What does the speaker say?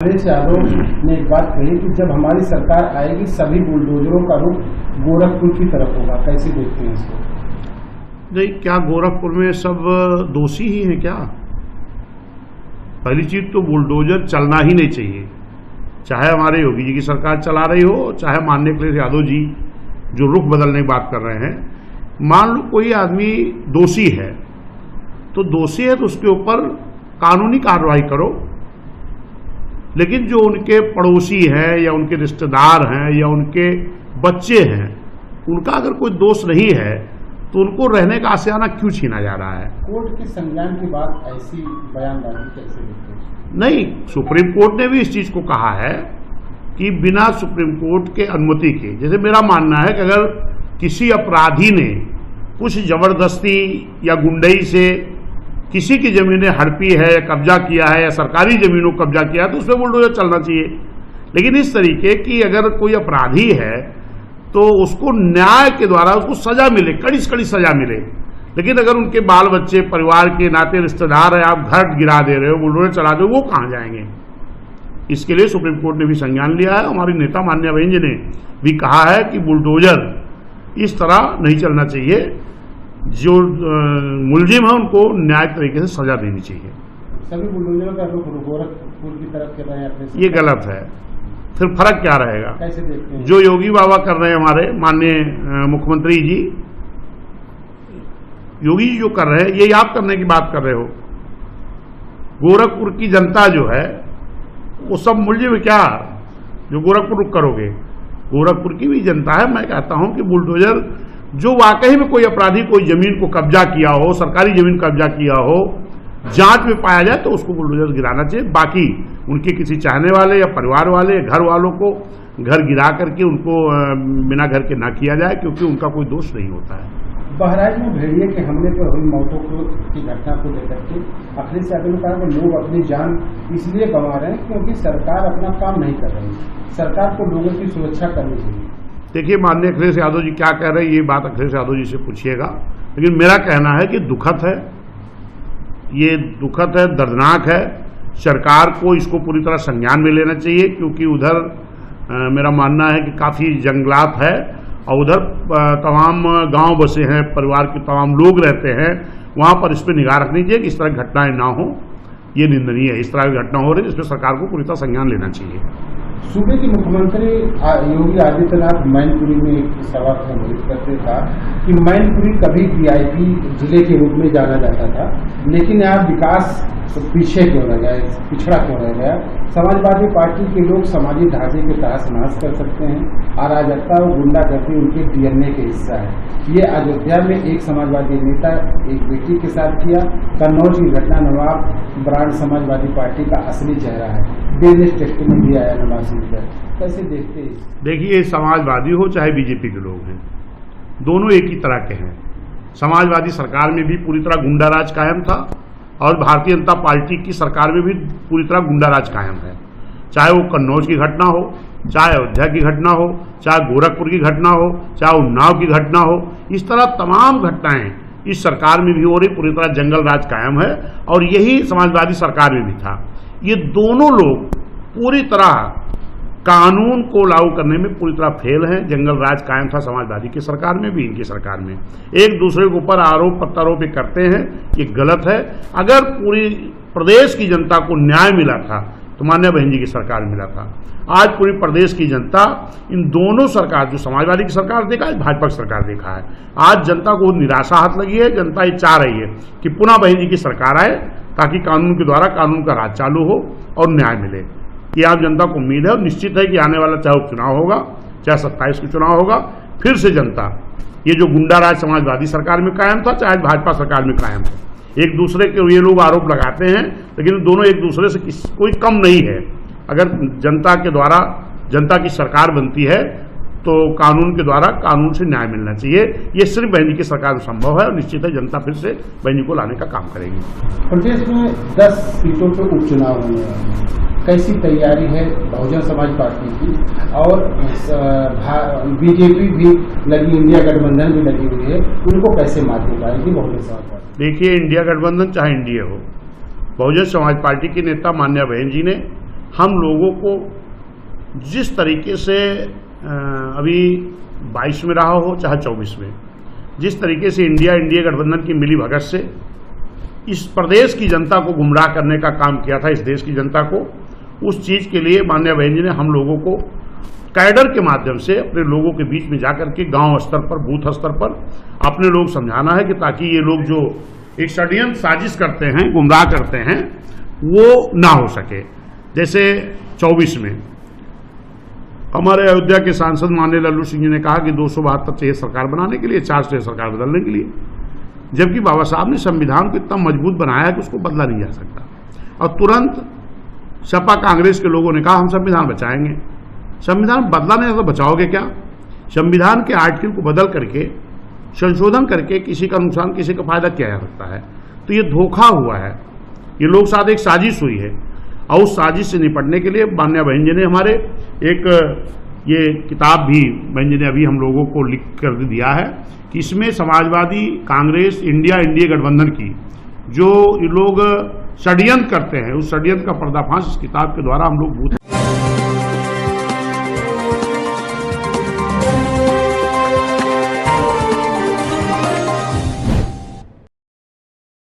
अखिलेश यादव ने एक बात कही कि जब हमारी सरकार आएगी सभी बुलडोजरों का रुख गोरखपुर की तरफ होगा। कैसे देखते हैं इसको? नहीं, क्या गोरखपुर में सब दोषी ही हैं क्या? पहली चीज तो बुलडोजर चलना ही नहीं चाहिए, चाहे हमारे योगी जी की सरकार चला रही हो, चाहे माननीय अखिलेश यादव जी जो रुख बदलने की बात कर रहे हैं। मान लो कोई आदमी दोषी है तो दोषी है तो उसके ऊपर कानूनी कार्रवाई करो, लेकिन जो उनके पड़ोसी हैं या उनके रिश्तेदार हैं या उनके बच्चे हैं, उनका अगर कोई दोष नहीं है तो उनको रहने का आशियाना क्यों छीना जा रहा है? कोर्ट के संज्ञान की बात ऐसी बयानबाजी कैसे देखते हैं? नहीं, सुप्रीम कोर्ट ने भी इस चीज को कहा है कि बिना सुप्रीम कोर्ट के अनुमति के, जैसे मेरा मानना है कि अगर किसी अपराधी ने कुछ जबरदस्ती या गुंडई से किसी की जमीनें हड़पी है या कब्जा किया है या सरकारी जमीनों को कब्जा किया है तो उसमें बुलडोजर चलना चाहिए। लेकिन इस तरीके की अगर कोई अपराधी है तो उसको न्याय के द्वारा उसको सजा मिले, कड़ी से कड़ी सजा मिले। लेकिन अगर उनके बाल बच्चे, परिवार के नाते रिश्तेदार है, आप घर गिरा दे रहे हो, बुलडोजर चला दे, वो कहाँ जाएंगे? इसके लिए सुप्रीम कोर्ट ने भी संज्ञान लिया है। हमारी नेता मान्या बहन जी ने भी कहा है कि बुलडोजर इस तरह नहीं चलना चाहिए, जो मुलजिम है उनको न्याय तरीके से सजा देनी चाहिए। सभी बुलडोजरों का रुख गोरखपुर की तरफ कर रहे हैं, ये गलत है। फिर फर्क क्या रहेगा? कैसे देखते हैं? जो योगी बाबा कर रहे हैं, हमारे माननीय मुख्यमंत्री जी, योगी जी जो कर रहे हैं, यही आप करने की बात कर रहे हो। गोरखपुर की जनता जो है वो सब मुलजिम है क्या जो गोरखपुर रुक करोगे? गोरखपुर की भी जनता है। मैं कहता हूं कि बुलडोजर जो वाकई में कोई अपराधी कोई जमीन को कब्जा किया हो, सरकारी जमीन कब्जा किया हो, जांच में पाया जाए तो उसको बुलडोजर गिराना चाहिए। बाकी उनके किसी चाहने वाले या परिवार वाले, घर वालों को घर गिरा करके उनको बिना घर के ना किया जाए, क्योंकि उनका कोई दोष नहीं होता है। बहराइच में भेड़िए के हमले पर हुई मौतों की घटना को लेकर के अखिलेश यादव ने कहा कि लोग अपनी जान इसलिए गंवा रहे हैं क्योंकि सरकार अपना काम नहीं कर रही। सरकार को लोगों की सुरक्षा करनी चाहिए। देखिए, माननीय अखिलेश यादव जी क्या कह रहे हैं, ये बात अखिलेश यादव जी से पूछिएगा। लेकिन मेरा कहना है कि दुखद है, ये दुखद है, दर्दनाक है। सरकार को इसको पूरी तरह संज्ञान में लेना चाहिए, क्योंकि उधर मेरा मानना है कि काफ़ी जंगलात है और उधर तमाम गांव बसे हैं, परिवार के तमाम लोग रहते हैं, वहाँ पर इस पर निगाह रखनी चाहिए कि इस तरह की घटनाएं ना हो। ये निंदनीय है, इस तरह की घटना हो रही है, इसमें सरकार को पूरी तरह संज्ञान लेना चाहिए। सूबे के मुख्यमंत्री योगी आदित्यनाथ मैनपुरी में एक सभा को संबोधित करते था कि मैनपुरी कभी वीआईपी जिले के रूप में जाना जाता था, लेकिन यहाँ विकास पीछे क्यों रह गया, पिछड़ा क्यों रह गया? समाजवादी पार्टी के लोग समाजी ढांचे के तहस नहस कर सकते हैं, अराजकता और गुंडागर्दी उनके डीएनए के हिस्सा है। ये अयोध्या में एक समाजवादी नेता एक बेटी के साथ किया। कन्नौज की घटना नवाब ब्रांड समाजवादी पार्टी का असली चेहरा है। बिजनेस टेस्टिंग भी आया नवाब सिंह पर। कैसे देखते हैं? देखिए, समाजवादी हो चाहे बीजेपी के लोग हैं, दोनों एक ही तरह के हैं। समाजवादी सरकार में भी पूरी तरह गुंडाराज कायम था और भारतीय जनता पार्टी की सरकार में भी पूरी तरह गुंडाराज कायम है। चाहे वो कन्नौज की घटना हो, चाहे अयोध्या की घटना हो, चाहे गोरखपुर की घटना हो, चाहे उन्नाव की घटना हो, इस तरह तमाम घटनाएं इस सरकार में भी हो रही। पूरी तरह जंगल राज कायम है और यही समाजवादी सरकार में भी था। ये दोनों लोग पूरी तरह कानून को लागू करने में पूरी तरह फेल हैं। जंगल राज कायम था समाजवादी की सरकार में भी, इनकी सरकार में। एक दूसरे के ऊपर आरोप प्रत्यारोप करते हैं, ये गलत है। अगर पूरी प्रदेश की जनता को न्याय मिला था तो मान्या बहन जी की सरकार मिला था। आज पूरी प्रदेश की जनता इन दोनों सरकार, जो समाजवादी की सरकार देखा है, भाजपा की सरकार देखा है, आज जनता को निराशा हाथ लगी है। जनता ये चाह रही है कि पुनः बहन जी की सरकार आए ताकि कानून के द्वारा कानून का राज चालू हो और न्याय मिले। ये आप जनता को उम्मीद है और निश्चित है कि आने वाला चाहे उपचुनाव होगा, चाहे 27 का चुनाव होगा, फिर से जनता ये जो गुंडा राज समाजवादी सरकार में कायम था, चाहे भाजपा सरकार में कायम था, एक दूसरे के ये लोग आरोप लगाते हैं, लेकिन दोनों एक दूसरे से कोई कम नहीं है। अगर जनता के द्वारा जनता की सरकार बनती है तो कानून के द्वारा कानून से न्याय मिलना चाहिए। ये सिर्फ बहन जी की सरकार में संभव है और निश्चित है जनता फिर से बहन जी को लाने का काम करेगी। प्रदेश में 10 सीटों पर उपचुनाव होने वाले हैं। कैसी तैयारी है बहुजन समाज पार्टी की? और बीजेपी भी लगी, इंडिया गठबंधन भी लगी हुई है, उनको कैसे मात दे पाएगी बहुजन समाज पार्टी? देखिए, इंडिया गठबंधन चाहे एनडीए हो, बहुजन समाज पार्टी की नेता मान्या बहन जी ने हम लोगों को जिस तरीके से अभी 22 में रहा हो चाहे 24 में, जिस तरीके से इंडिया गठबंधन की मिली भगत से इस प्रदेश की जनता को गुमराह करने का काम किया था, इस देश की जनता को, उस चीज़ के लिए माननीय बहन जी ने हम लोगों को कैडर के माध्यम से अपने लोगों के बीच में जाकर के गांव स्तर पर, बूथ स्तर पर अपने लोग समझाना है कि ताकि ये लोग जो एक षड्यंत्र साजिश करते हैं, गुमराह करते हैं, वो ना हो सके। जैसे 24 में हमारे अयोध्या के सांसद माननीय लल्लू सिंह जी ने कहा कि 272 चाहिए सरकार बनाने के लिए, 4 चाहिए सरकार बदलने के लिए, जबकि बाबा साहब ने संविधान को इतना मजबूत बनाया कि उसको बदला नहीं जा सकता। और तुरंत सपा कांग्रेस के लोगों ने कहा हम संविधान बचाएंगे। संविधान बदला नहीं तो बचाओगे क्या? संविधान के आर्टिकल को बदल करके, संशोधन करके किसी का नुकसान, किसी का फायदा किया जा सकता है? तो ये धोखा हुआ है, ये लोग साथ एक साजिश हुई है। और उस साजिश से निपटने के लिए माननीय बहन जी ने हमारे एक ये किताब भी बहन जी ने अभी हम लोगों को लिख कर दिया है कि इसमें समाजवादी कांग्रेस इंडिया गठबंधन की जो ये लोग षड्यंत्र करते हैं, उस षड्यंत्र का पर्दाफाश इस किताब के द्वारा हम लोग बूथ